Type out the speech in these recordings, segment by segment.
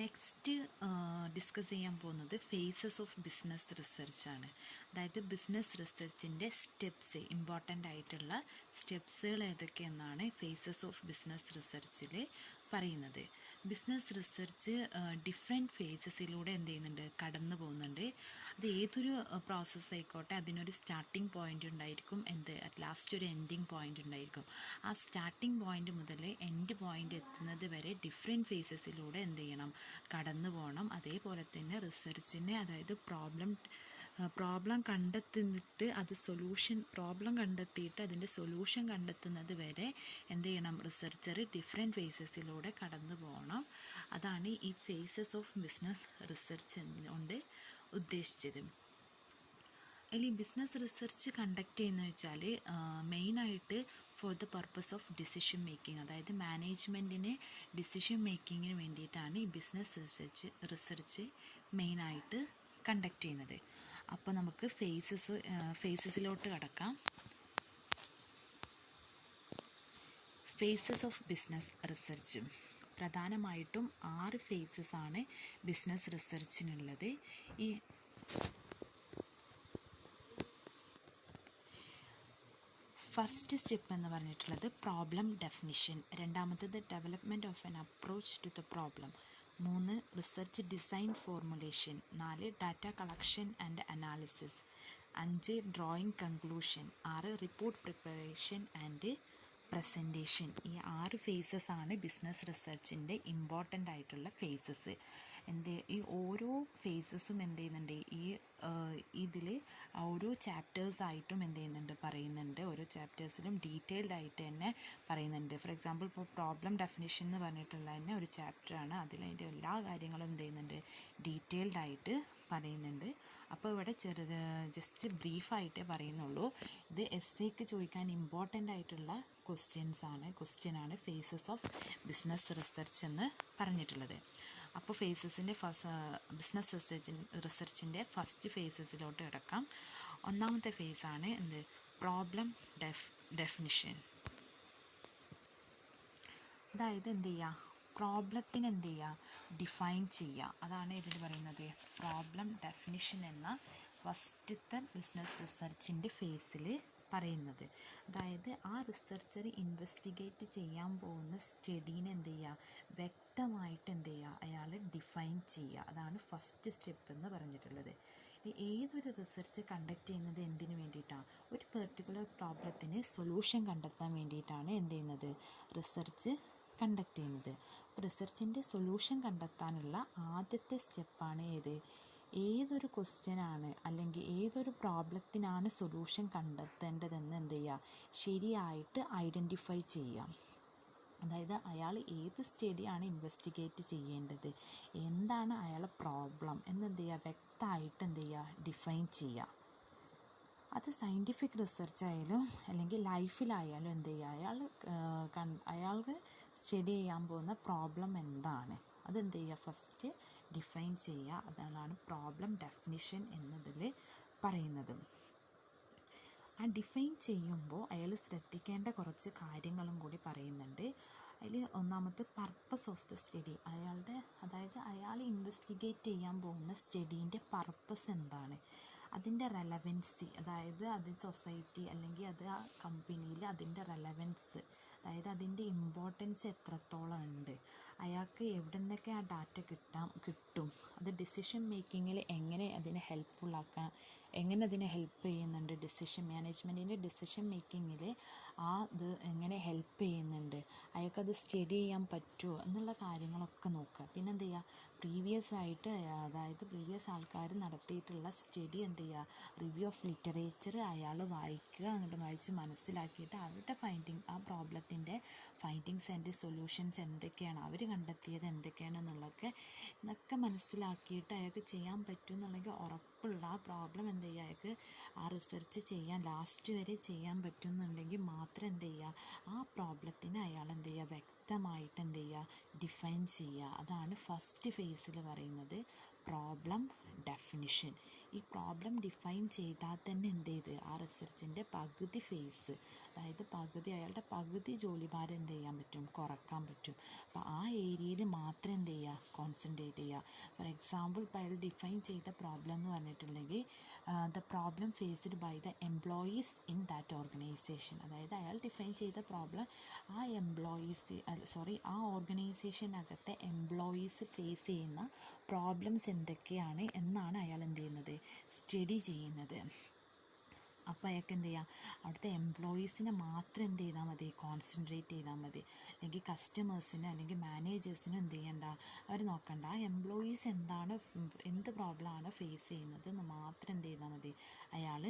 Next discuss ചെയ്യാൻ പോകുന്നത് faces of business റിസർച്ചാണ്. അതായത് ബിസിനസ് റിസർച്ചിൻ്റെ സ്റ്റെപ്സ്, ഇമ്പോർട്ടൻ്റ് ആയിട്ടുള്ള സ്റ്റെപ്സുകൾ ഏതൊക്കെയെന്നാണ് ഫേസസ് ഓഫ് ബിസിനസ് റിസർച്ചിൽ പറയുന്നത്. ബിസിനസ് റിസർച്ച് ഡിഫറെൻറ്റ് ഫേസസിലൂടെ എന്ത് ചെയ്യുന്നുണ്ട്, കടന്നു പോകുന്നുണ്ട്. അത് ഏതൊരു പ്രോസസ്സ് ആയിക്കോട്ടെ, അതിനൊരു സ്റ്റാർട്ടിംഗ് പോയിൻ്റ് ഉണ്ടായിരിക്കും, അറ്റ് ലാസ്റ്റ് ഒരു എൻഡിങ് പോയിൻ്റ് ഉണ്ടായിരിക്കും. ആ സ്റ്റാർട്ടിംഗ് പോയിൻ്റ് മുതൽ എൻഡ് പോയിൻ്റ് എത്തുന്നത് വരെ ഡിഫറെൻറ്റ് ഫേസസിലൂടെ എന്ത് ചെയ്യണം, കടന്നു പോകണം. അതേപോലെ തന്നെ റിസർച്ചിനെ, അതായത് പ്രോബ്ലം കണ്ടെത്തിയിട്ട് പ്രോബ്ലം കണ്ടെത്തിയിട്ട് അതിൻ്റെ സൊല്യൂഷൻ കണ്ടെത്തുന്നത് വരെ എന്ത് ചെയ്യണം, റിസർച്ചർ ഡിഫറെൻറ്റ് ഫേസസിലൂടെ കടന്നു പോകണം. അതാണ് ഈ ഫേസസ് ഓഫ് ബിസിനസ് റിസർച്ച് കൊണ്ട് ഉദ്ദേശിച്ചത്. അതിൽ ഈ ബിസിനസ് റിസർച്ച് കണ്ടക്ട് ചെയ്യുന്നത് വെച്ചാൽ മെയിനായിട്ട് for the purpose of decision making, അതായത് മാനേജ്മെൻറ്റിന് ഡിസിഷൻ മേക്കിങ്ങിന് വേണ്ടിയിട്ടാണ് ഈ ബിസിനസ് റിസർച്ച് മെയിനായിട്ട് കണ്ടക്ട് ചെയ്യുന്നത്. അപ്പോൾ നമുക്ക് ഫേസസിലോട്ട് കടക്കാം. ഫേസസ് ഓഫ് ബിസിനസ് റിസർച്ച് പ്രധാനമായിട്ടും 6 ഫേസസ് ആണ് ബിസിനസ് റിസർച്ചിനുള്ളത്. ഈ ഫസ്റ്റ് സ്റ്റെപ്പ് എന്ന് പറഞ്ഞിട്ടുള്ളത് പ്രോബ്ലം ഡെഫിനിഷൻ, രണ്ടാമത്തേത് development of an approach to the problem, 3 research design formulation, 4 data collection and analysis, 5 drawing conclusion, 6 report preparation and presentation. ഈ 6 ഫേസസ് ആണ് business റിസർച്ചിൻ്റെ important ആയിട്ടുള്ള ഫേസസ്. ഈ ഓരോ ഫേസസും എന്ത് ചെയ്യുന്നുണ്ട്, ഇതിൽ ഓരോ ചാപ്റ്റേഴ്സായിട്ടും എന്ത് ചെയ്യുന്നുണ്ട്, പറയുന്നുണ്ട്. ഓരോ ചാപ്റ്റേഴ്സിലും ഡീറ്റെയിൽഡ് ആയിട്ട് തന്നെ പറയുന്നുണ്ട്. ഫോർ എക്സാമ്പിൾ, ഇപ്പോൾ പ്രോബ്ലം ഡെഫിനിഷൻ എന്ന് പറഞ്ഞിട്ടുള്ള തന്നെ ഒരു ചാപ്റ്ററാണ്. അതിൻ്റെ എല്ലാ കാര്യങ്ങളും എന്ത് ചെയ്യുന്നുണ്ട്, ഡീറ്റെയിൽഡ് ആയിട്ട് പറയുന്നുണ്ട്. അപ്പോൾ ഇവിടെ ജസ്റ്റ് ബ്രീഫായിട്ടേ പറയുന്നുള്ളൂ. ഇത് എസ്സേക്ക് ചോദിക്കാൻ ഇമ്പോർട്ടൻ്റ് ആയിട്ടുള്ള ക്വസ്റ്റ്യനാണ് ഫേസസ് ഓഫ് ബിസിനസ് റിസർച്ച് എന്ന് പറഞ്ഞിട്ടുള്ളത്. അപ്പോൾ ബിസിനസ് റിസർച്ചിൻ്റെ ഫസ്റ്റ് ഫേസസിലോട്ട് കിടക്കാം. ഒന്നാമത്തെ ഫേസാണ് പ്രോബ്ലം ഡെഫിനിഷൻ. അതായത് എന്ത് ചെയ്യുക, പ്രോബ്ലത്തിന് എന്ത് ചെയ്യുക, ഡിഫൈൻ ചെയ്യുക. അതാണ് ഇതിൽ പറയുന്നത് പ്രോബ്ലം ഡെഫിനിഷൻ എന്ന ഫസ്റ്റത്തെ ബിസിനസ് റിസർച്ചിൻ്റെ ഫേസിൽ പറയുന്നത്. അതായത് ആ റിസർച്ചർ ഇൻവെസ്റ്റിഗേറ്റ് ചെയ്യാൻ പോകുന്ന സ്റ്റഡീനെ എന്ത് ചെയ്യുക, വ്യക്തമായിട്ട് എന്ത് ചെയ്യുക, അയാൾ ഡിഫൈൻ ചെയ്യുക. അതാണ് ഫസ്റ്റ് സ്റ്റെപ്പ് എന്ന് പറഞ്ഞിട്ടുള്ളത്. ഏതൊരു റിസർച്ച് കണ്ടക്ട് ചെയ്യുന്നത് എന്തിനു വേണ്ടിയിട്ടാണ്, ഒരു പെർട്ടിക്കുലർ പ്രോബ്ലത്തിന് സൊല്യൂഷൻ കണ്ടെത്താൻ വേണ്ടിയിട്ടാണ് എന്ത് ചെയ്യുന്നത്, റിസർച്ച് കണ്ടക്ട് ചെയ്യുന്നത്. റിസർച്ചിൻ്റെ സൊല്യൂഷൻ കണ്ടെത്താനുള്ള ആദ്യത്തെ സ്റ്റെപ്പാണ് ഏതൊരു ക്വസ്റ്റ്യനാണ് അല്ലെങ്കിൽ ഏതൊരു പ്രോബ്ലത്തിനാണ് സൊല്യൂഷൻ കണ്ടെത്തേണ്ടതെന്ന് എന്ത് ചെയ്യുക, ശരിയായിട്ട് ഐഡൻറ്റിഫൈ ചെയ്യാം. അതായത് അയാൾ ഏത് സ്റ്റഡിയാണ് ഇൻവെസ്റ്റിഗേറ്റ് ചെയ്യേണ്ടത്, എന്താണ് അയാളുടെ പ്രോബ്ലം എന്ത് ചെയ്യുക, വ്യക്തമായിട്ട് എന്ത് ചെയ്യുക, ഡിഫൈൻ ചെയ്യുക. അത് സയൻറ്റിഫിക് റിസർച്ച് ആയാലും അല്ലെങ്കിൽ ലൈഫിലായാലും എന്ത് ചെയ്യുക, അയാൾക്ക് സ്റ്റഡി ചെയ്യാൻ പോകുന്ന പ്രോബ്ലം എന്താണ് അതെന്ത് ചെയ്യുക, ഫസ്റ്റ് ഡിഫൈൻ ചെയ്യുക. അതാണ് പ്രോബ്ലം ഡെഫിനിഷൻ എന്നതിൽ പറയുന്നത്. ആ ഡിഫൈൻ ചെയ്യുമ്പോൾ അയാൾ ശ്രദ്ധിക്കേണ്ട കുറച്ച് കാര്യങ്ങളും കൂടി പറയുന്നുണ്ട്. അതിൽ ഒന്നാമത്തെ പർപ്പസ് ഓഫ് ദ സ്റ്റഡി, അതായത് അയാൾ ഇൻവെസ്റ്റിഗേറ്റ് ചെയ്യാൻ പോകുന്ന സ്റ്റഡീൻ്റെ പർപ്പസ് എന്താണ്, അതിൻ്റെ റെലവൻസി, അതായത് അത് സൊസൈറ്റി അല്ലെങ്കിൽ അത് ആ കമ്പനിയിൽ അതിൻ്റെ റെലവൻസ്, അതായത് അതിൻ്റെ ഇമ്പോർട്ടൻസ് എത്രത്തോളം ഉണ്ട്, അയാൾക്ക് എവിടെ നിന്നൊക്കെ ആ ഡാറ്റ കിട്ടും, അത് ഡിസിഷൻ മേക്കിങ്ങിൽ എങ്ങനെ അതിനെ ഹെൽപ്ഫുള്ളാക്കാം, എങ്ങനെ അതിനെ ഹെൽപ്പ് ചെയ്യുന്നുണ്ട്, മാനേജ്മെൻറ്റിൻ്റെ ഡിസിഷൻ മേക്കിങ്ങിൽ ഇത് എങ്ങനെ ഹെൽപ്പ് ചെയ്യുന്നുണ്ട്, അയാൾക്കത് സ്റ്റഡി ചെയ്യാൻ പറ്റുമോ എന്നുള്ള കാര്യങ്ങളൊക്കെ നോക്കുക. പിന്നെ എന്ത് ചെയ്യുക, പ്രീവിയസ് ആൾക്കാർ നടത്തിയിട്ടുള്ള സ്റ്റഡി എന്ത് ചെയ്യുക, റിവ്യൂ ഓഫ് ലിറ്ററേച്ചർ അയാൾ വായിക്കുക, അങ്ങോട്ട് വായിച്ച് മനസ്സിലാക്കിയിട്ട് അവരുടെ ആ പ്രോബ്ലത്തിൻ്റെ ഫൈൻഡിങ്സ് ആൻഡ് സൊല്യൂഷൻസ് എന്തൊക്കെയാണ്, അവർ കണ്ടെത്തിയത് എന്തൊക്കെയാണെന്നുള്ളതൊക്കെ മനസ്സിലാക്കിയിട്ട് അയാൾക്ക് ചെയ്യാൻ പറ്റും എന്നുണ്ടെങ്കിൽ ഉറപ്പുള്ള ആ പ്രോബ്ലം എന്ത് ചെയ്യുക, അയാൾക്ക് ആ റിസർച്ച് ലാസ്റ്റ് വരെ ചെയ്യാൻ പറ്റുന്നുണ്ടെങ്കിൽ മാത്രം എന്ത് ചെയ്യുക, ആ പ്രോബ്ലത്തിന് അയാൾ എന്ത് ചെയ്യുക, വ്യക്തമായിട്ട് എന്ത് ചെയ്യുക, ഡിഫൈൻ ചെയ്യുക. അതാണ് ഫസ്റ്റ് ഫേസിൽ പറയുന്നത് പ്രോബ്ലം ഡെഫിനിഷൻ. ഈ പ്രോബ്ലം ഡിഫൈൻ ചെയ്താൽ തന്നെ എന്ത് ചെയ്ത് ആ റിസർച്ചിൻ്റെ പകുതി ഫേസ്, അതായത് അയാളുടെ പകുതി ജോലിഭാരം എന്ത് ചെയ്യാൻ പറ്റും, കുറക്കാൻ പറ്റും. അപ്പോൾ ആ ഏരിയയിൽ മാത്രം എന്ത് ചെയ്യുക, കോൺസെൻട്രേറ്റ് ചെയ്യുക. ഫോർ എക്സാമ്പിൾ ഇപ്പോൾ അയാൾ ഡിഫൈൻ ചെയ്ത പ്രോബ്ലം എന്ന് പറഞ്ഞിട്ടുണ്ടെങ്കിൽ the problem faced by the employees in that organisation. അതായത് അയാൾ ഡിഫൈൻ ചെയ്ത പ്രോബ്ലം ആ ഓർഗനൈസേഷനകത്തെ എംപ്ലോയീസ് ഫേസ് ചെയ്യുന്ന പ്രോബ്ലംസ് എന്തൊക്കെയാണ് എന്നാണ് അയാൾ എന്ത് ചെയ്യുന്നത്, സ്റ്റഡി ചെയ്യുന്നത്. അപ്പോൾ അയാൾക്ക് എന്ത് ചെയ്യാം, അവിടുത്തെ എംപ്ലോയീസിനെ മാത്രം എന്ത് ചെയ്താൽ മതി, കോൺസെൻട്രേറ്റ് ചെയ്താൽ മതി. അല്ലെങ്കിൽ കസ്റ്റമേഴ്സിന് അല്ലെങ്കിൽ മാനേജേഴ്സിനും എന്ത് ചെയ്യണ്ട, അവർ നോക്കണ്ട. ആ എംപ്ലോയീസ് എന്ത് പ്രോബ്ലമാണ് ഫേസ് ചെയ്യുന്നത് എന്ന് മാത്രം എന്ത് ചെയ്താൽ മതി, അയാൾ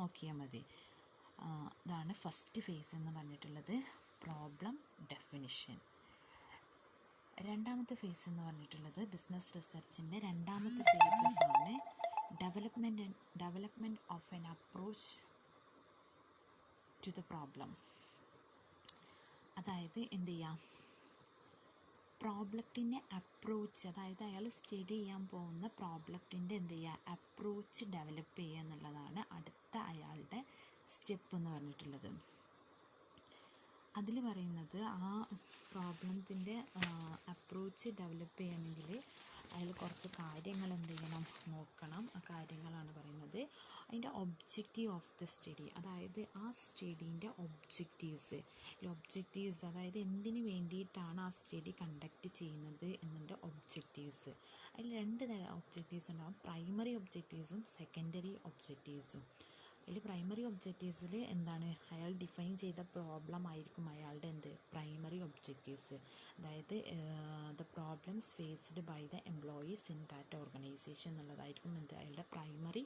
നോക്കിയാൽ മതി. ഇതാണ് ഫസ്റ്റ് ഫേസ് എന്ന് പറഞ്ഞിട്ടുള്ളത്, പ്രോബ്ലം ഡെഫിനിഷൻ. രണ്ടാമത്തെ ഫേസ് എന്ന് പറഞ്ഞിട്ടുള്ളത് ബിസിനസ് റിസർച്ചിൻ്റെ രണ്ടാമത്തെ ഫേസസ് ആണ് development of an approach to the problem. അതായത് എന്ത് ചെയ്യാം, പ്രോബ്ലത്തിൻ്റെ അപ്രോച്ച്, അതായത് അയാൾ സ്റ്റഡി ചെയ്യാൻ പോകുന്ന പ്രോബ്ലത്തിൻ്റെ എന്ത് ചെയ്യുക, അപ്രോച്ച് ഡെവലപ്പ് ചെയ്യുക എന്നുള്ളതാണ് അടുത്ത അയാളുടെ സ്റ്റെപ്പ് എന്ന് പറഞ്ഞിട്ടുള്ളത്. അതിൽ പറയുന്നത് ആ പ്രോബ്ലത്തിൻ്റെ അപ്രോച്ച് ഡെവലപ്പ് ചെയ്യണമെങ്കിൽ അതിൽ കുറച്ച് കാര്യങ്ങൾ എന്ത് ചെയ്യണം, നോക്കണം. ആ കാര്യങ്ങളാണ് പറയുന്നത്. അതിൻ്റെ ഒബ്ജക്റ്റീവ് ഓഫ് ദ സ്റ്റഡി, അതായത് ആ സ്റ്റഡീൻ്റെ ഒബ്ജക്റ്റീവ്സ്, അതായത് എന്തിനു വേണ്ടിയിട്ടാണ് ആ സ്റ്റഡി കണ്ടക്ട് ചെയ്യുന്നത് എന്നതിൻ്റെ ഒബ്ജക്റ്റീവ്സ്. അതിൽ രണ്ട് തരം ഒബ്ജക്റ്റീവ്സ് ഉണ്ടാവും, പ്രൈമറി ഒബ്ജക്റ്റീവ്സും സെക്കൻഡറി ഒബ്ജക്റ്റീവ്സും. അതിൽ പ്രൈമറി ഒബ്ജക്റ്റീവ്സിൽ എന്താണ്, അയാൾ ഡിഫൈൻ ചെയ്ത പ്രോബ്ലം ആയിരിക്കും അയാളുടെ പ്രൈമറി ഒബ്ജക്റ്റീവ്സ്. അതായത് the problems faced by the employees in that organisation എന്നുള്ളതായിരിക്കും അയാളുടെ പ്രൈമറി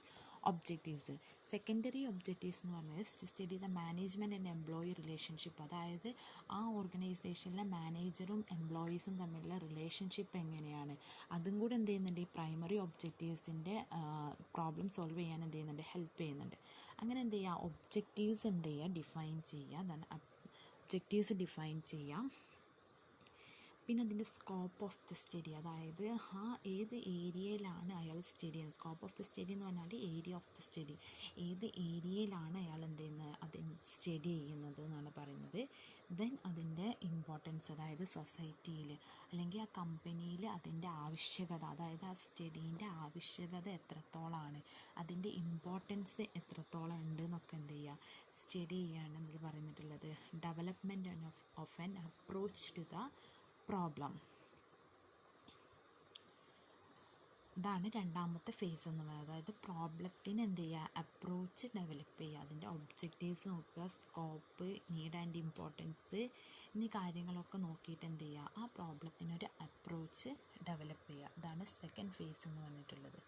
ഒബ്ജക്റ്റീവ്സ്. സെക്കൻഡറി ഒബ്ജക്റ്റീവ്സ് എന്ന് പറഞ്ഞാൽ study the management and employee relationship. അതായത് ആ ഓർഗനൈസേഷനിലെ മാനേജറും എംപ്ലോയീസും തമ്മിലുള്ള റിലേഷൻഷിപ്പ് എങ്ങനെയാണ്, അതും കൂടെ എന്ത് ചെയ്യുന്നുണ്ട്, ഈ പ്രൈമറി ഒബ്ജക്റ്റീവ്സിൻ്റെ പ്രോബ്ലം സോൾവ് ചെയ്യാൻ എന്ത് ചെയ്യുന്നുണ്ട്, ഹെൽപ്പ് ചെയ്യുന്നുണ്ട്. അങ്ങനെ എന്ത് ചെയ്യുക, ഒബ്ജക്റ്റീവ്സ് എന്ത് ചെയ്യുക, ഡിഫൈൻ ചെയ്യുക. ഒബ്ജക്റ്റീവ്സ് ഡിഫൈൻ ചെയ്യാം. പിന്നെ അതിൻ്റെ സ്കോപ്പ് ഓഫ് ദി സ്റ്റഡി, അതായത് ഏത് ഏരിയയിലാണ് അയാൾ സ്റ്റഡി ചെയ്യുന്നത്. സ്കോപ്പ് ഓഫ് ദി സ്റ്റഡി എന്ന് പറഞ്ഞാൽ ഏരിയ ഓഫ് ദി സ്റ്റഡി, ഏത് ഏരിയയിലാണ് അയാൾ എന്ത് ചെയ്യുന്നത്, സ്റ്റഡി ചെയ്യുന്നത് എന്നാണ് പറയുന്നത്. ദെൻ അതിൻ്റെ ഇമ്പോർട്ടൻസ്, അതായത് സൊസൈറ്റിയിൽ അല്ലെങ്കിൽ ആ കമ്പനിയിൽ അതിൻ്റെ ആവശ്യകത, അതായത് ആ സ്റ്റഡീൻ്റെ ആവശ്യകത എത്രത്തോളമാണ്, അതിൻ്റെ ഇമ്പോർട്ടൻസ് എത്രത്തോളം ഉണ്ട് എന്നൊക്കെ എന്ത് ചെയ്യുക, സ്റ്റഡി ചെയ്യാണ് ഇതിൽ പറഞ്ഞിട്ടുള്ളത്. Development of an approach to the problem. ഇതാണ് രണ്ടാമത്തെ ഫേസ് എന്ന് പറയുന്നത്. അതായത് പ്രോബ്ലത്തിന് എന്ത് ചെയ്യുക, അപ്രോച്ച് ഡെവലപ്പ് ചെയ്യുക, അതിൻ്റെ ഒബ്ജക്റ്റീവ്സ് നോക്കുക, സ്കോപ്പ്, നീഡ് ആൻഡ് ഇമ്പോർട്ടൻസ് എന്നീ കാര്യങ്ങളൊക്കെ നോക്കിയിട്ട് എന്ത് ചെയ്യുക, ആ പ്രോബ്ലത്തിനൊരു അപ്രോച്ച് ഡെവലപ്പ് ചെയ്യുക. ഇതാണ് സെക്കൻഡ് ഫേസ് എന്ന് പറഞ്ഞിട്ടുള്ളത്.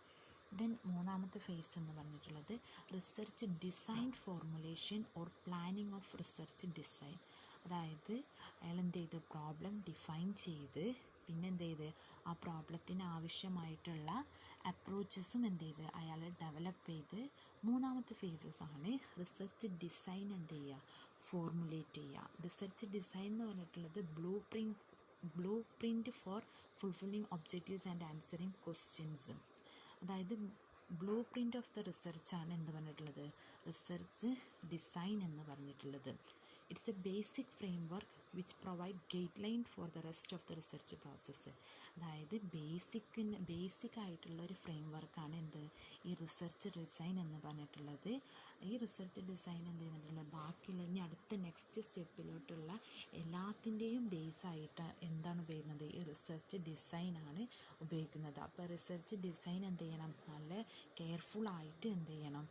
ദെൻ മൂന്നാമത്തെ ഫേസ് എന്ന് പറഞ്ഞിട്ടുള്ളത് research design formulation or planning of research design. അതായത് അയാൾ എന്ത് ചെയ്ത്, പ്രോബ്ലം ഡിഫൈൻ ചെയ്ത് പിന്നെ എന്ത് ചെയ്ത് ആ പ്രോബ്ലത്തിന് ആവശ്യമായിട്ടുള്ള അപ്രോച്ചസും എന്ത് ചെയ്ത് അയാൾ ഡെവലപ്പ് ചെയ്ത് മൂന്നാമത്തെ ഫേസസ് ആണ് റിസർച്ച് ഡിസൈൻ എന്ത് ചെയ്യുക, ഫോർമുലേറ്റ് ചെയ്യുക. റിസർച്ച് ഡിസൈൻ എന്ന് പറഞ്ഞിട്ടുള്ളത് blueprint for fulfilling objectives and answering questions. അതായത് ബ്ലൂ പ്രിൻറ്റ് ഓഫ് ദ റിസർച്ചാണ് എന്ത് പറഞ്ഞിട്ടുള്ളത്, റിസർച്ച് ഡിസൈൻ എന്ന് പറഞ്ഞിട്ടുള്ളത്. It's a basic framework which provide guideline for the rest of the research process. അതായത് basic ആയിട്ടുള്ള ഒരു ഫ്രെയിം വർക്കാണ് ഈ റിസർച്ച് ഡിസൈൻ എന്ന് പറഞ്ഞിട്ടുള്ളത്. ഈ റിസർച്ച് ഡിസൈൻ എന്ത് ചെയ്യുന്നുണ്ടല്ലോ, ബാക്കിയുള്ള ഇനി അടുത്ത നെക്സ്റ്റ് സ്റ്റെപ്പിലോട്ടുള്ള എല്ലാത്തിൻ്റെയും ബേസായിട്ട് എന്താണ് ഉപയോഗിക്കുന്നത്, ഈ റിസർച്ച് ഡിസൈനാണ് ഉപയോഗിക്കുന്നത്. അപ്പോൾ റിസർച്ച് ഡിസൈൻ എന്ത് ചെയ്യണം, നല്ല കെയർഫുള്ളായിട്ട് എന്ത് ചെയ്യണം,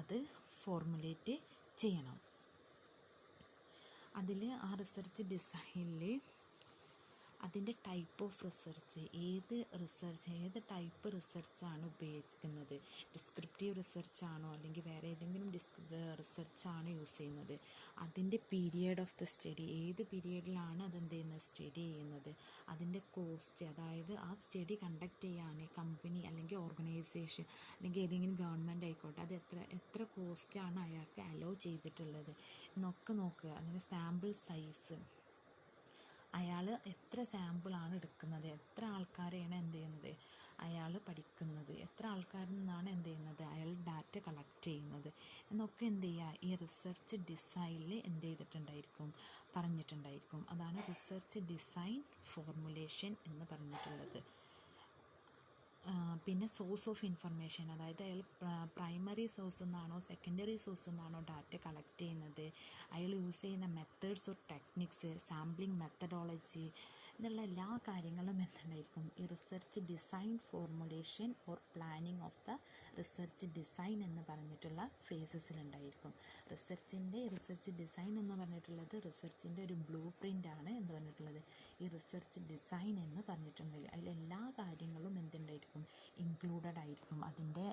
അത് ഫോർമുലേറ്റ് ചെയ്യണം. അതിൽ ആ റിസർച്ച് ഡിസൈനിൽ അതിൻ്റെ ടൈപ്പ് ഓഫ് റിസർച്ച്, ഏത് ടൈപ്പ് റിസർച്ചാണ് ഉപയോഗിക്കുന്നത്, ഡിസ്ക്രിപ്റ്റീവ് റിസർച്ചാണോ അല്ലെങ്കിൽ വേറെ ഏതെങ്കിലും റിസർച്ചാണ് യൂസ് ചെയ്യുന്നത്, അതിൻ്റെ പീരിയഡ് ഓഫ് ദ സ്റ്റഡി, ഏത് പീരിയഡിലാണ് അതെന്ത് ചെയ്യുന്നത്, സ്റ്റഡി ചെയ്യുന്നത്, അതിൻ്റെ കോസ്റ്റ്, അതായത് ആ സ്റ്റഡി കണ്ടക്ട് ചെയ്യാൻ കമ്പനി അല്ലെങ്കിൽ ഓർഗനൈസേഷൻ അല്ലെങ്കിൽ ഏതെങ്കിലും ഗവൺമെൻറ് ആയിക്കോട്ടെ, അത് എത്ര കോസ്റ്റാണ് അയാൾക്ക് അലോ ചെയ്തിട്ടുള്ളത് എന്നൊക്കെ നോക്കുക. അല്ലെങ്കിൽ സാമ്പിൾ സൈസ്, അയാൾ എത്ര സാമ്പിളാണ് എടുക്കുന്നത്, എത്ര ആൾക്കാരെയാണ് എന്ത് ചെയ്യുന്നത് അയാൾ പഠിക്കുന്നത്, എത്ര ആൾക്കാരിൽ നിന്നാണ് എന്ത് ചെയ്യുന്നത് അയാൾ ഡാറ്റ കളക്ട് ചെയ്യുന്നത് എന്നൊക്കെ എന്ത് ചെയ്യുക ഈ റിസർച്ച് ഡിസൈനിൽ എന്ത് ചെയ്തിട്ടുണ്ടായിരിക്കും, പറഞ്ഞിട്ടുണ്ടായിരിക്കും. അതാണ് റിസർച്ച് ഡിസൈൻ ഫോർമുലേഷൻ എന്ന് പറഞ്ഞിട്ടുള്ളത്. പിന്നെ സോഴ്സ് ഓഫ് ഇൻഫർമേഷൻ, അതായത് അയാൾ പ്രൈമറി സോഴ്സ് നിന്നാണോ സെക്കൻഡറി സോഴ്സ് നിന്നാണോ ഡാറ്റ കളക്ട് ചെയ്യുന്നത്, അയാൾ യൂസ് ചെയ്യുന്ന methods or techniques, sampling methodology എന്നുള്ള എല്ലാ കാര്യങ്ങളും എന്തുണ്ടായിരിക്കും ഈ research design formulation or planning of the research design എന്ന് പറഞ്ഞിട്ടുള്ള ഫേസസിലുണ്ടായിരിക്കും. റിസർച്ച് ഡിസൈൻ എന്ന് പറഞ്ഞിട്ടുള്ളത് റിസർച്ചിൻ്റെ ഒരു ബ്ലൂ പ്രിൻ്റാണ് എന്ന് പറഞ്ഞിട്ടുള്ളത് ഈ റിസർച്ച് ഡിസൈൻ എന്ന് പറഞ്ഞിട്ടുണ്ടെങ്കിൽ അതിലെല്ലാ കാര്യങ്ങളും എന്തുണ്ടായിരിക്കും ഇൻക്ലൂഡഡ് ആയിരിക്കും. അതിൻ്റെ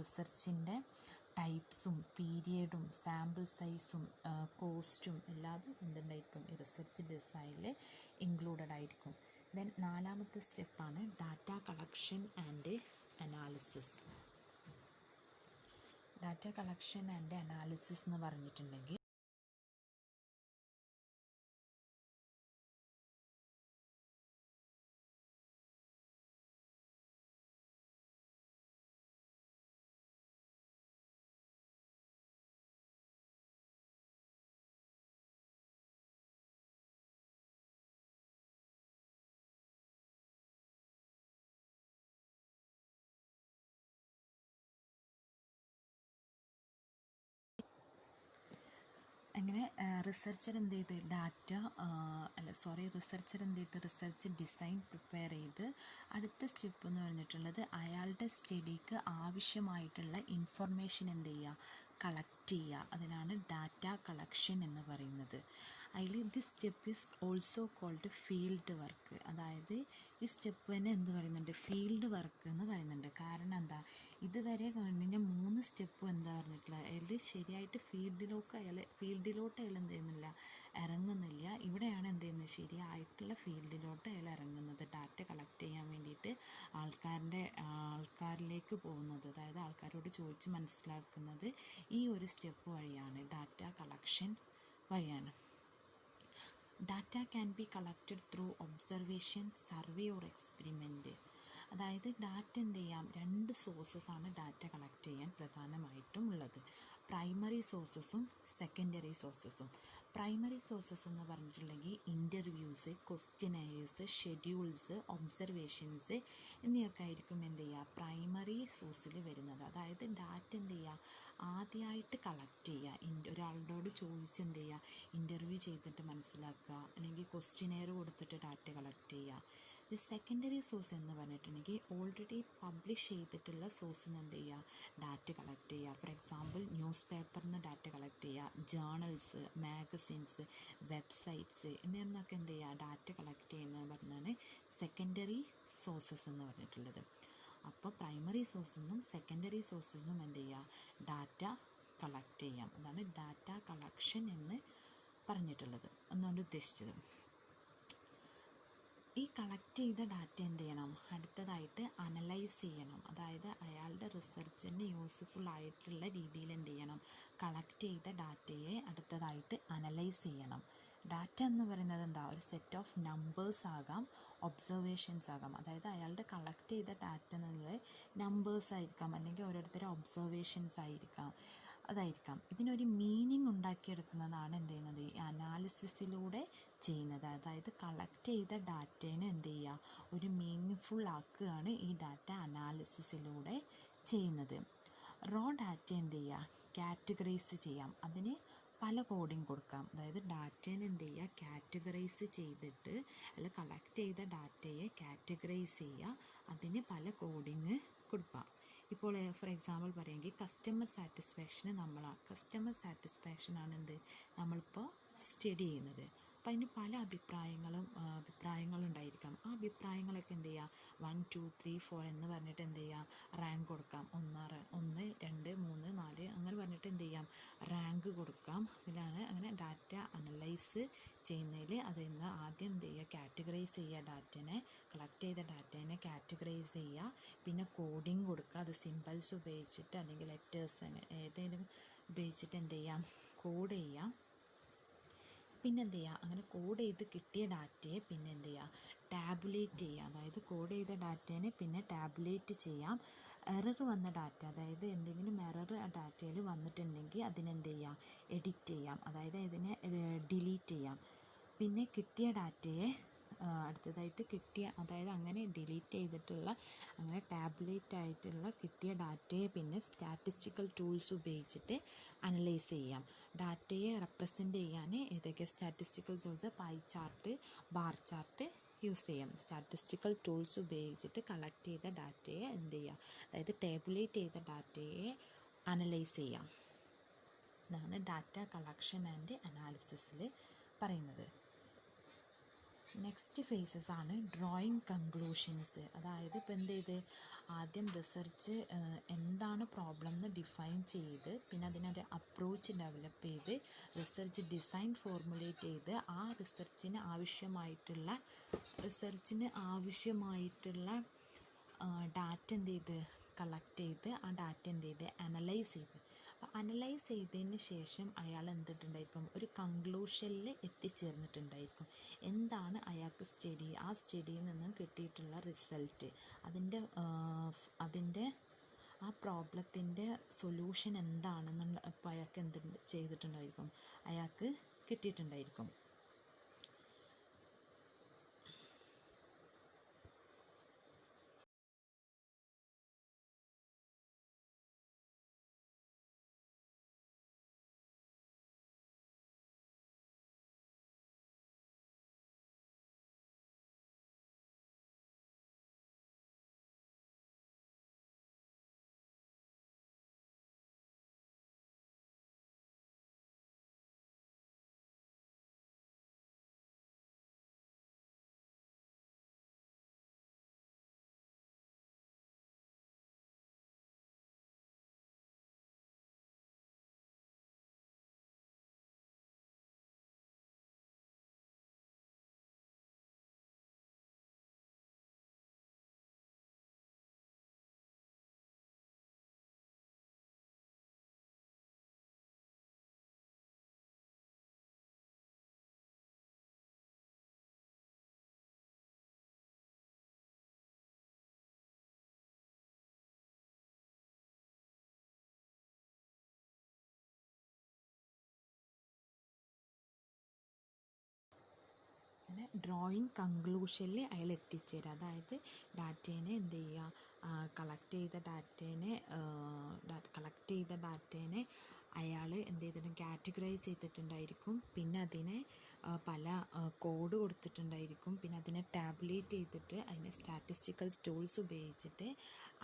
റിസർച്ചിൻ്റെ ടൈപ്സും പീരിയഡും സാമ്പിൾ സൈസും കോസ്റ്റും എല്ലാതും എന്തുണ്ടായിരിക്കും ഈ റിസർച്ച് ഡിസൈനിൽ ഇൻക്ലൂഡഡ് ആയിരിക്കും. ദെൻ 4ാമത്തെ സ്റ്റെപ്പാണ് data collection and analysis. Data collection and analysis എന്ന് പറഞ്ഞിട്ടുണ്ടെങ്കിൽ അങ്ങനെ റിസർച്ചർ എന്ത് ചെയ്ത് റിസർച്ചർ എന്ത് ചെയ്ത് റിസർച്ച് ഡിസൈൻ പ്രിപ്പയർ ചെയ്ത് അടുത്ത സ്റ്റെപ്പ് എന്ന് പറഞ്ഞിട്ടുള്ളത് അയാളുടെ സ്റ്റഡിക്ക് ആവശ്യമായിട്ടുള്ള ഇൻഫർമേഷൻ എന്ത് ചെയ്യുക കളക്ട് ചെയ്യുക. അതിനാണ് ഡാറ്റ കളക്ഷൻ എന്ന് പറയുന്നത്. അതിൽ this step is also called field work. അതായത് ഈ സ്റ്റെപ്പ് തന്നെ എന്ത് പറയുന്നുണ്ട് ഫീൽഡ് വർക്ക് എന്ന് പറയുന്നുണ്ട്. കാരണം എന്താ ഇതുവരെ കഴിഞ്ഞ 3 സ്റ്റെപ്പും എന്താ പറഞ്ഞിട്ടുള്ളത് അതിൽ ശരിയായിട്ട് ഫീൽഡിലോട്ട് അയാൾ എന്ത് ചെയ്യുന്നില്ല ഇറങ്ങുന്നില്ല. ഇവിടെയാണ് എന്ത് ചെയ്യുന്നത് ശരിയായിട്ടുള്ള ഫീൽഡിലോട്ട് അയാൾ ഇറങ്ങുന്നത്, ഡാറ്റ കളക്ട് ചെയ്യാൻ വേണ്ടിയിട്ട് ആൾക്കാരിലേക്ക് പോകുന്നത്, അതായത് ആൾക്കാരോട് ചോദിച്ച് മനസ്സിലാക്കുന്നത് ഈ ഒരു സ്റ്റെപ്പ് വഴിയാണ്, ഡാറ്റ കളക്ഷൻ വഴിയാണ്. Data can be collected through observation, survey or experiment. അതായത് ഡാറ്റ എന്ത് ചെയ്യാം 2 സോഴ്സസാണ് ഡാറ്റ കളക്ട് ചെയ്യാൻ പ്രധാനമായിട്ടും ഉള്ളത്, പ്രൈമറി സോഴ്സസും സെക്കൻഡറി സോഴ്സസും. പ്രൈമറി സോഴ്സസ് എന്ന് പറഞ്ഞിട്ടുണ്ടെങ്കിൽ ഇൻ്റർവ്യൂസ്, ക്വസ്റ്റ്യനെയേഴ്സ്, ഷെഡ്യൂൾസ്, ഒബ്സർവേഷൻസ് എന്നിവയൊക്കെ ആയിരിക്കും എന്ത് ചെയ്യുക പ്രൈമറി സോഴ്സിൽ വരുന്നത്. അതായത് ഡാറ്റ എന്ത് ചെയ്യുക ആദ്യമായിട്ട് കളക്ട് ചെയ്യുക, ഒരാളോട് ചോദിച്ച് എന്ത് ചെയ്യുക ഇൻ്റർവ്യൂ ചെയ്തിട്ട് മനസ്സിലാക്കുക, അല്ലെങ്കിൽ ക്വസ്റ്റ്യനെയർ കൊടുത്തിട്ട് ഡാറ്റ കളക്ട് ചെയ്യുക. ഈ സെക്കൻഡറി സോഴ്സ് എന്ന് പറഞ്ഞിട്ടുണ്ടെങ്കിൽ ഓൾറെഡി പബ്ലിഷ് ചെയ്തിട്ടുള്ള സോഴ്സിൽ നിന്ന് എന്ത് ചെയ്യുക ഡാറ്റ കളക്ട് ചെയ്യുക. ഫോർ എക്സാമ്പിൾ ന്യൂസ് പേപ്പറിൽ നിന്ന് ഡാറ്റ കളക്ട് ചെയ്യുക, ജേർണൽസ്, മാഗസിൻസ്, വെബ്സൈറ്റ്സ് എന്നിവന്നൊക്കെ എന്ത് ചെയ്യുക ഡാറ്റ കളക്ട് ചെയ്യുന്നത് പറഞ്ഞാണ് സെക്കൻഡറി സോഴ്സസ് എന്ന് പറഞ്ഞിട്ടുള്ളത്. അപ്പോൾ പ്രൈമറി സോഴ്സിൽ നിന്നും സെക്കൻഡറി സോഴ്സിൽ നിന്നും എന്ത് ചെയ്യുക ഡാറ്റ കളക്ട് ചെയ്യാം. അതാണ് ഡാറ്റ കളക്ഷൻ എന്ന് പറഞ്ഞിട്ടുള്ളത്, എന്നുകൊണ്ട് ഉദ്ദേശിച്ചത്. ഈ കളക്ട് ചെയ്ത ഡാറ്റ എന്ത് ചെയ്യണം അടുത്തതായിട്ട് അനലൈസ് ചെയ്യണം. അതായത് അയാളുടെ റിസർച്ചിന് യൂസ്ഫുൾ ആയിട്ടുള്ള രീതിയിൽ എന്ത് ചെയ്യണം കളക്ട് ചെയ്ത ഡാറ്റയെ അടുത്തതായിട്ട് അനലൈസ് ചെയ്യണം. ഡാറ്റ എന്ന് പറയുന്നത് എന്താ ഒരു സെറ്റ് ഓഫ് നമ്പേഴ്സ് ആകാം, ഒബ്സർവേഷൻസ് ആകാം. അതായത് അയാളുടെ കളക്ട് ചെയ്ത ഡാറ്റ എന്നുള്ളത് നമ്പേഴ്സ് ആയിരിക്കാം, അല്ലെങ്കിൽ ഓരോരുത്തരുടെ ഒബ്സർവേഷൻസ് അതായിരിക്കാം. ഇതിനൊരു മീനിങ് ഉണ്ടാക്കിയെടുക്കുന്നതാണ് എന്ത് ചെയ്യുന്നത് ഈ അനാലിസിസിലൂടെ ചെയ്യുന്നത്. അതായത് കളക്ട് ചെയ്ത ഡാറ്റേനെ എന്ത് ചെയ്യുക ഒരു മീനിങ് ഫുൾ ആക്കുകയാണ് ഈ ഡാറ്റ അനാലിസിസിലൂടെ ചെയ്യുന്നത്. റോ ഡാറ്റ എന്ത് ചെയ്യുക കാറ്റഗറൈസ് ചെയ്യാം, അതിന് പല കോഡിങ് കൊടുക്കാം. അതായത് ഡാറ്റേനെ എന്ത് ചെയ്യുക കാറ്റഗറൈസ് ചെയ്തിട്ട് അല്ലെങ്കിൽ കളക്ട് ചെയ്ത ഡാറ്റയെ കാറ്റഗറൈസ് ചെയ്യുക, അതിന് പല കോഡിങ് കൊടുക്കാം. ഇപ്പോൾ ഫോർ എക്സാമ്പിൾ പറയുമെങ്കിൽ കസ്റ്റമർ സാറ്റിസ്ഫാക്ഷനാണ് എന്ത് നമ്മളിപ്പോൾ സ്റ്റഡി ചെയ്യുന്നത്. അപ്പം അതിന് പല അഭിപ്രായങ്ങളുണ്ടായിരിക്കാം. ആ അഭിപ്രായങ്ങളൊക്കെ എന്ത് ചെയ്യുക 1, 2, 3, 4 എന്ന് പറഞ്ഞിട്ട് എന്ത് ചെയ്യാം റാങ്ക് കൊടുക്കാം. 1, 2, 3, 4 അങ്ങനെ പറഞ്ഞിട്ട് എന്ത് ചെയ്യാം റാങ്ക് കൊടുക്കാം. ഇതിലാണ് അങ്ങനെ ഡാറ്റ അനലൈസ് ചെയ്യുന്നതിൽ അതിന്ന് ആദ്യം എന്ത് ചെയ്യുക കാറ്റഗറൈസ് ചെയ്യുക, ഡാറ്റനെ കളക്ട് ചെയ്ത ഡാറ്റേനെ കാറ്റഗറൈസ് ചെയ്യുക, പിന്നെ കോഡിങ് കൊടുക്കുക. അത് സിമ്പിൾസ് ഉപയോഗിച്ചിട്ട് അല്ലെങ്കിൽ ലെറ്റേഴ്സ് ഏതെങ്കിലും ഉപയോഗിച്ചിട്ട് എന്ത് ചെയ്യാം കോഡ് ചെയ്യാം. പിന്നെ എന്ത് ചെയ്യുക, അങ്ങനെ കോഡ് ചെയ്ത് കിട്ടിയ ഡാറ്റയെ പിന്നെ എന്ത് ചെയ്യുക, ടാബുലേറ്റ് ചെയ്യുക. അതായത് കോഡ് ചെയ്ത ഡാറ്റേനെ പിന്നെ ടാബുലേറ്റ് ചെയ്യാം. എറർ വന്ന ഡാറ്റ, അതായത് എന്തെങ്കിലും എറർ ആ ഡാറ്റയിൽ വന്നിട്ടുണ്ടെങ്കിൽ അതിനെന്ത് ചെയ്യാം, എഡിറ്റ് ചെയ്യാം, അതായത് ഇതിനെ ഡിലീറ്റ് ചെയ്യാം. പിന്നെ കിട്ടിയ ഡാറ്റയെ അടുത്തതായിട്ട് കിട്ടിയ, അതായത് അങ്ങനെ ഡിലീറ്റ് ചെയ്തിട്ടുള്ള, അങ്ങനെ ടാബുലേറ്റ് ആയിട്ടുള്ള കിട്ടിയ ഡാറ്റയെ പിന്നെ സ്റ്റാറ്റിസ്റ്റിക്കൽ ടൂൾസ് ഉപയോഗിച്ചിട്ട് അനലൈസ് ചെയ്യാം. ഡാറ്റയെ റെപ്രസെൻ്റ് ചെയ്യാൻ ഏതൊക്കെ statistical tools, pie chart, bar chart use ചെയ്യാം. സ്റ്റാറ്റിസ്റ്റിക്കൽ ടൂൾസ് ഉപയോഗിച്ചിട്ട് കളക്ട് ചെയ്ത ഡാറ്റയെ എന്ത് ചെയ്യുക, അതായത് ടേബുലേറ്റ് ചെയ്ത ഡാറ്റയെ അനലൈസ് ചെയ്യാം. ഇതാണ് ഡാറ്റ കളക്ഷൻ ആൻഡ് അനാലിസിസിൽ പറയുന്നത്. നെക്സ്റ്റ് ഫേസസ് ആണ് ഡ്രോയിങ് കൺക്ലൂഷൻസ്. അതായത് ഇപ്പോൾ എന്ത് ചെയ്ത്, ആദ്യം റിസർച്ച് എന്താണ് പ്രോബ്ലം എന്ന് ഡിഫൈൻ ചെയ്ത് പിന്നെ അതിനൊരു അപ്രോച്ച് ഡെവലപ്പ് ചെയ്ത് റിസർച്ച് ഡിസൈൻ ഫോർമുലേറ്റ് ചെയ്ത് ആ റിസർച്ചിന് ആവശ്യമായിട്ടുള്ള ഡാറ്റ എന്ത് ചെയ്ത് കളക്ട് ചെയ്ത് ആ ഡാറ്റ എന്ത് ചെയ്ത് അനലൈസ് ചെയ്ത്. അപ്പോൾ അനലൈസ് ചെയ്തതിന് ശേഷം അയാൾ എന്തിട്ടുണ്ടായിരിക്കും, ഒരു കൺക്ലൂഷനിൽ എത്തിച്ചേർന്നിട്ടുണ്ടായിരിക്കും. എന്താണ് അയാൾക്ക് ആ സ്റ്റഡിയിൽ നിന്ന് കിട്ടിയിട്ടുള്ള റിസൾട്ട്, അതിൻ്റെ ആ പ്രോബ്ലത്തിൻ്റെ സൊല്യൂഷൻ എന്താണെന്നുള്ള ഇപ്പോൾ അയാൾക്ക് എന്ത് ചെയ്തിട്ടുണ്ടായിരിക്കും, അയാൾക്ക് കിട്ടിയിട്ടുണ്ടായിരിക്കും. അങ്ങനെ ഡ്രോയിങ് കൺക്ലൂഷനിൽ അയാൾ എത്തിച്ചേരുക. അതായത് ഡാറ്റേനെ എന്ത് ചെയ്യുക, കളക്ട് ചെയ്ത ഡാറ്റേനെ അയാൾ എന്ത് ചെയ്തിട്ടും കാറ്റഗറൈസ് ചെയ്തിട്ടുണ്ടായിരിക്കും. പിന്നെ അതിനെ പല കോഡ് കൊടുത്തിട്ടുണ്ടായിരിക്കും. പിന്നെ അതിനെ ടാബുലേറ്റ് ചെയ്തിട്ട് അതിനെ സ്റ്റാറ്റിസ്റ്റിക്കൽ ടൂൾസ് ഉപയോഗിച്ചിട്ട്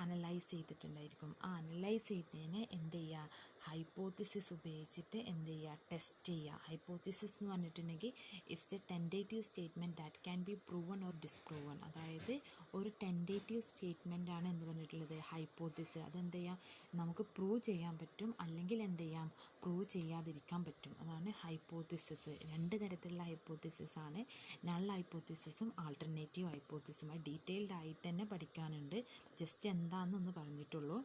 അനലൈസ് ചെയ്തിട്ടുണ്ടായിരിക്കും. ആ അനലൈസ് ചെയ്തതിനെ എന്ത് ചെയ്യുക, ഹൈപ്പോത്തിസിസ് ഉപയോഗിച്ചിട്ട് എന്ത് ചെയ്യുക, ടെസ്റ്റ് ചെയ്യുക. ഹൈപ്പോത്തിസിസ് എന്ന് പറഞ്ഞിട്ടുണ്ടെങ്കിൽ it's a tentative statement that can be proven or disproven. അതായത് ഒരു ടെൻറ്റേറ്റീവ് സ്റ്റേറ്റ്മെൻ്റ് ആണ് എന്ത് പറഞ്ഞിട്ടുള്ളത്, ഹൈപ്പോത്തിസിസ്. അതെന്ത് ചെയ്യാം, നമുക്ക് പ്രൂവ് ചെയ്യാൻ പറ്റും, അല്ലെങ്കിൽ എന്ത് ചെയ്യാം, പ്രൂവ് ചെയ്യാതിരിക്കാൻ പറ്റും. അതാണ് ഹൈപ്പോത്തിസിസ്. രണ്ട് തരത്തിലുള്ള ഹൈപ്പോത്തിസിസ് ആണ്, നൾ ഹൈപ്പോത്തിസിസും ആൾട്ടർനേറ്റീവ് ഹൈപ്പോത്തിസിസും. ഡീറ്റെയിൽഡ് ആയിട്ട് തന്നെ പഠിക്കാനുണ്ട്, ജസ്റ്റ് എന്താണെന്നൊന്ന് പറഞ്ഞിട്ടുള്ളൂ.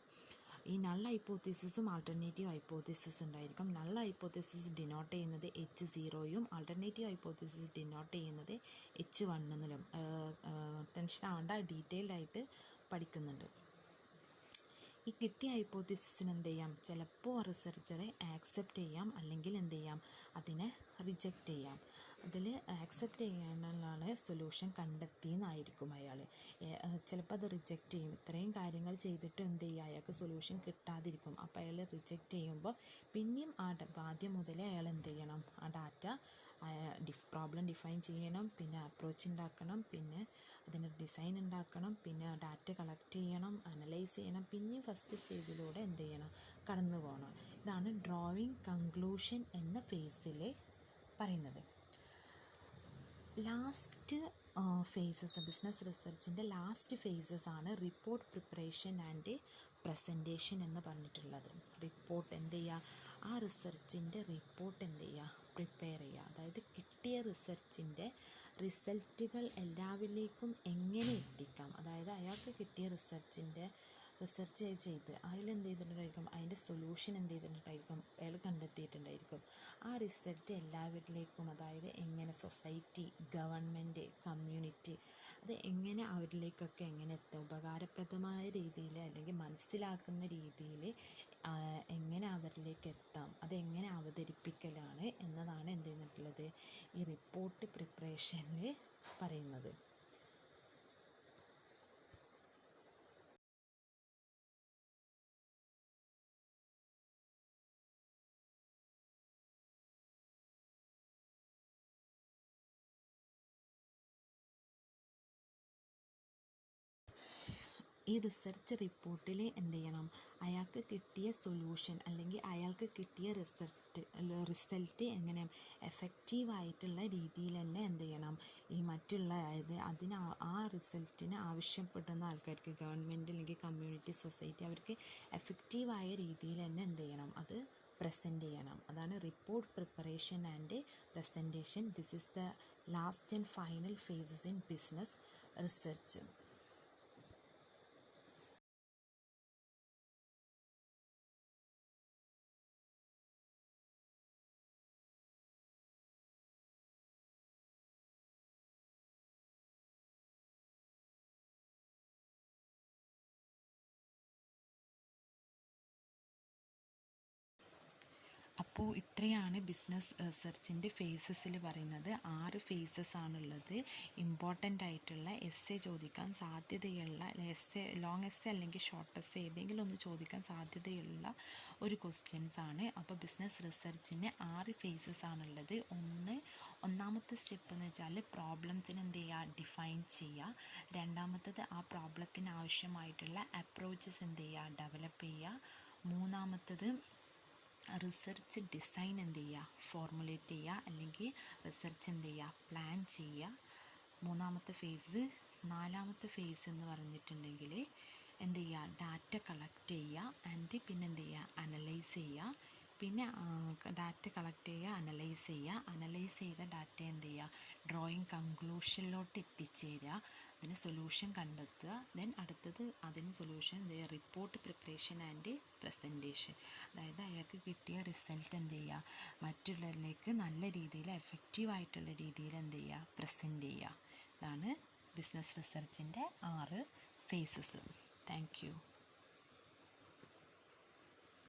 ഈ നൾ ഹൈപ്പോത്തിസിസും ആൾട്ടർനേറ്റീവ് ഹൈപ്പോത്തിസിസ് ഉണ്ടായിരിക്കും. നൾ ഹൈപ്പോത്തിസിസ് ഡിനോട്ട് ചെയ്യുന്നത് H0യും ആൾട്ടർനേറ്റീവ് ഹൈപ്പോത്തിസിസ് ഡിനോട്ട് ചെയ്യുന്നത് H1 എന്നിലും. ടെൻഷൻ ആവേണ്ട, ഡീറ്റെയിൽഡ് ആയിട്ട് പഠിക്കുന്നുണ്ട്. ഈ കിട്ടിയ ഹൈപ്പോത്തിസിസിന് എന്ത് ചെയ്യാം, ചിലപ്പോൾ റിസർച്ചറെ ആക്സെപ്റ്റ് ചെയ്യാം, അല്ലെങ്കിൽ എന്ത് ചെയ്യാം, അതിനെ റിജക്റ്റ് ചെയ്യാം. അതിൽ ആക്സെപ്റ്റ് ചെയ്യാനുള്ള സൊല്യൂഷൻ കണ്ടെത്തിയെന്നായിരിക്കും അയാൾ. ചിലപ്പോൾ അത് റിജക്റ്റ് ചെയ്യും. ഇത്രയും കാര്യങ്ങൾ ചെയ്തിട്ട് എന്ത് ചെയ്യുക, അയാൾക്ക് സൊല്യൂഷൻ കിട്ടാതിരിക്കും. അപ്പോൾ അയാൾ റിജക്റ്റ് ചെയ്യുമ്പോൾ പിന്നെയും ആദ്യം മുതലേ അയാൾ എന്ത് ചെയ്യണം, ആ ഡാറ്റ പ്രോബ്ലം ഡിഫൈൻ ചെയ്യണം, പിന്നെ അപ്രോച്ച് ഉണ്ടാക്കണം, പിന്നെ അതിൻ്റെ ഡിസൈൻ ഉണ്ടാക്കണം, പിന്നെ ഡാറ്റ കളക്ട് ചെയ്യണം, അനലൈസ് ചെയ്യണം, പിന്നെ ഫസ്റ്റ് സ്റ്റേജിലൂടെ എന്ത് ചെയ്യണം, കടന്നു പോകണം. ഇതാണ് ഡ്രോയിങ് കൺക്ലൂഷൻ എന്ന ഫേസിൽ പറയുന്നത്. ലാസ്റ്റ് ഫേസസ്, ബിസിനസ് റിസർച്ചിൻ്റെ ലാസ്റ്റ് ഫേസസ് ആണ് റിപ്പോർട്ട് പ്രിപ്പറേഷൻ ആൻഡ് പ്രസൻറ്റേഷൻ എന്ന് പറഞ്ഞിട്ടുള്ളത്. റിപ്പോർട്ട് എന്ത് ചെയ്യുക, ആ റിസർച്ചിൻ്റെ റിപ്പോർട്ട് എന്ത് ചെയ്യുക, പ്രിപ്പയർ ചെയ്യുക. അതായത് കിട്ടിയ റിസർച്ചിൻ്റെ റിസൾട്ടുകൾ എല്ലാവരിലേക്കും എങ്ങനെ എത്തിക്കാം, അതായത് അയാൾക്ക് കിട്ടിയ റിസർച്ചിൻ്റെ റിസർച്ച് ചെയ്ത് അതിലെന്ത് ചെയ്തിട്ടുണ്ടായിരിക്കും, അതിൻ്റെ സൊല്യൂഷൻ എന്ത് ചെയ്തിട്ടുണ്ടായിരിക്കും, അയാൾ കണ്ടെത്തിയിട്ടുണ്ടായിരിക്കും. ആ റിസൾട്ട് എല്ലാവരിലേക്കും, അതായത് എങ്ങനെ സൊസൈറ്റി, ഗവൺമെൻറ്, കമ്മ്യൂണിറ്റി, അത് എങ്ങനെ അവരിലേക്കൊക്കെ എങ്ങനെ എത്തും, ഉപകാരപ്രദമായ രീതിയിൽ അല്ലെങ്കിൽ മനസ്സിലാക്കുന്ന രീതിയിൽ എങ്ങനെ അവരിലേക്ക് എത്താം, അതെങ്ങനെ അവതരിപ്പിക്കലാണ് എന്നതാണ് എന്ത് ചെയ്യുന്നിട്ടുള്ളത് ഈ റിപ്പോർട്ട് പ്രിപ്പറേഷനിൽ പറയുന്നത്. ഈ റിസർച്ച് റിപ്പോർട്ടിൽ എന്ത് ചെയ്യണം, അയാൾക്ക് കിട്ടിയ സൊല്യൂഷൻ അല്ലെങ്കിൽ അയാൾക്ക് കിട്ടിയ റിസൾട്ട് എങ്ങനെ എഫക്റ്റീവായിട്ടുള്ള രീതിയിൽ തന്നെ എന്ത് ചെയ്യണം, ഈ മറ്റുള്ള അതായത് ആ റിസൾട്ടിന് ആവശ്യപ്പെടുന്ന ആൾക്കാർക്ക്, ഗവൺമെൻറ് അല്ലെങ്കിൽ കമ്മ്യൂണിറ്റി, സൊസൈറ്റി, അവർക്ക് എഫക്റ്റീവായ രീതിയിൽ തന്നെ എന്ത് ചെയ്യണം, അത് പ്രസൻറ്റ് ചെയ്യണം. അതാണ് report preparation and presentation. This is the last and final phases in business research. അപ്പോൾ ഇത്രയാണ് ബിസിനസ് റിസർച്ചിൻ്റെ ഫേസസിൽ പറയുന്നത്. 6 ഫേസസ് ആണുള്ളത്. ഇമ്പോർട്ടൻ്റ് ആയിട്ടുള്ള എസ്സേ ചോദിക്കാൻ സാധ്യതയുള്ള, ലോങ് എസ്സേ അല്ലെങ്കിൽ ഷോർട്ട് എസ്സേ ഏതെങ്കിലും ഒന്ന് ചോദിക്കാൻ സാധ്യതയുള്ള ഒരു ക്വസ്റ്റ്യൻസ് ആണ്. അപ്പോൾ ബിസിനസ് റിസർച്ചിന് 6 ഫേസസ് ആണുള്ളത്. ഒന്നാമത്തെ സ്റ്റെപ്പ് എന്ന് വെച്ചാൽ പ്രോബ്ലംസിന് എന്ത് ചെയ്യുക, ഡിഫൈൻ ചെയ്യുക. രണ്ടാമത്തത് ആ പ്രോബ്ലത്തിന് ആവശ്യമായിട്ടുള്ള അപ്രോച്ചസ് എന്ത് ചെയ്യുക, ഡെവലപ്പ് ചെയ്യുക. മൂന്നാമത്തത് റിസർച്ച് ഡിസൈൻ എന്ത് ചെയ്യുക, ഫോർമുലേറ്റ് ചെയ്യുക, അല്ലെങ്കിൽ റിസർച്ച് എന്ത് ചെയ്യുക, പ്ലാൻ ചെയ്യുക. മൂന്നാമത്തെ ഫേസ്. നാലാമത്തെ ഫേസ് എന്ന് പറഞ്ഞിട്ടുണ്ടെങ്കിൽ എന്ത് ചെയ്യുക, ഡാറ്റ കളക്ട് ചെയ്യുക ആൻഡ് പിന്നെ എന്ത് ചെയ്യുക, അനലൈസ് ചെയ്യുക. പിന്നെ ഡാറ്റ കളക്ട് ചെയ്യുക, അനലൈസ് ചെയ്ത ഡാറ്റ എന്ത് ചെയ്യുക, ഡ്രോയിങ് കൺക്ലൂഷനിലോട്ട് എത്തിച്ചേരുക, അതിന് സൊല്യൂഷൻ കണ്ടെത്തുക. ദെൻ അടുത്തത് അതിന് സൊല്യൂഷൻ എന്ത് ചെയ്യുക, റിപ്പോർട്ട് പ്രിപ്പറേഷൻ ആൻഡ് പ്രസൻറ്റേഷൻ. അതായത് അയാൾക്ക് കിട്ടിയ റിസൾട്ട് എന്ത് ചെയ്യുക, മറ്റുള്ളവരിലേക്ക് നല്ല രീതിയിൽ എഫക്റ്റീവായിട്ടുള്ള രീതിയിൽ എന്ത് ചെയ്യുക, പ്രസൻറ്റ് ചെയ്യുക. ഇതാണ് ബിസിനസ് റിസർച്ചിൻ്റെ 6 ഫേസസ്. Thank you.